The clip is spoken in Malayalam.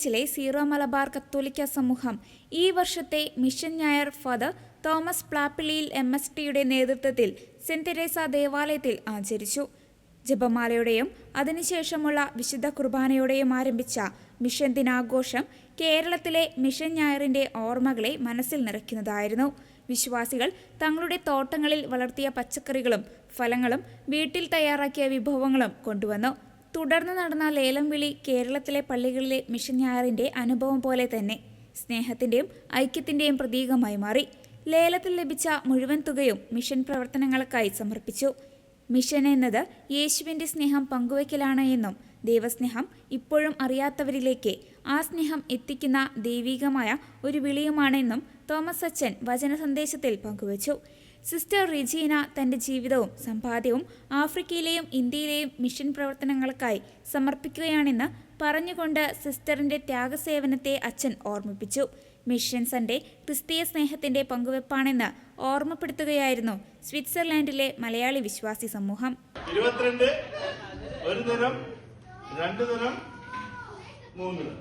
ബീച്ചിലെ സീറോ മലബാർ കത്തോലിക്ക സമൂഹം ഈ വർഷത്തെ മിഷൻ ഞായർ ഫാദർ തോമസ് പ്ലാപ്പിള്ളിയിൽ MSTയുടെ നേതൃത്വത്തിൽ സെന്റ് തെരേസ ദേവാലയത്തിൽ ആചരിച്ചു. ജപമാലയുടെയും അതിനുശേഷമുള്ള വിശുദ്ധ കുർബാനയോടെയും ആരംഭിച്ച മിഷൻ ദിനാഘോഷം കേരളത്തിലെ മിഷൻ ഞായറിന്റെ ഓർമ്മകളെ മനസ്സിൽ നിറയ്ക്കുന്നതായിരുന്നു. വിശ്വാസികൾ തങ്ങളുടെ തോട്ടങ്ങളിൽ വളർത്തിയ പച്ചക്കറികളും ഫലങ്ങളും വീട്ടിൽ തയ്യാറാക്കിയ വിഭവങ്ങളും കൊണ്ടുവന്നു. തുടർന്ന് നടന്ന ലേലം വിളി കേരളത്തിലെ പള്ളികളിലെ മിഷൻ ഞായറിന്റെ അനുഭവം പോലെ തന്നെ സ്നേഹത്തിന്റെയും ഐക്യത്തിന്റെയും പ്രതീകമായി മാറി. ലേലത്തിൽ ലഭിച്ച മുഴുവൻ തുകയും മിഷൻ പ്രവർത്തനങ്ങൾക്കായി സമർപ്പിച്ചു. മിഷൻ എന്നത് യേശുവിന്റെ സ്നേഹം പങ്കുവയ്ക്കലാണ് എന്നും ദൈവസ്നേഹം ഇപ്പോഴും അറിയാത്തവരിലേക്ക് ആ സ്നേഹം എത്തിക്കുന്ന ദൈവികമായ ഒരു വിളിയുമാണെന്നും തോമസ് അച്ഛൻ വചന സന്ദേശത്തിൽ പങ്കുവച്ചു. സിസ്റ്റർ റിജീന തന്റെ ജീവിതവും സമ്പാദ്യവും ആഫ്രിക്കയിലെയും ഇന്ത്യയിലെയും മിഷൻ പ്രവർത്തനങ്ങൾക്കായി സമർപ്പിക്കുകയാണെന്ന് പറഞ്ഞുകൊണ്ട് സിസ്റ്ററിന്റെ ത്യാഗസേവനത്തെ അച്ഛൻ ഓർമ്മിപ്പിച്ചു. മിഷൻ സൺഡേ ക്രിസ്തീയ സ്നേഹത്തിന്റെ പങ്കുവെപ്പാണെന്ന് ഓർമ്മപ്പെടുത്തുകയായിരുന്നു സ്വിറ്റ്സർലാൻഡിലെ മലയാളി വിശ്വാസി സമൂഹം. 22 ഒരു ദിനം 2 ദിനം 3 ദിനം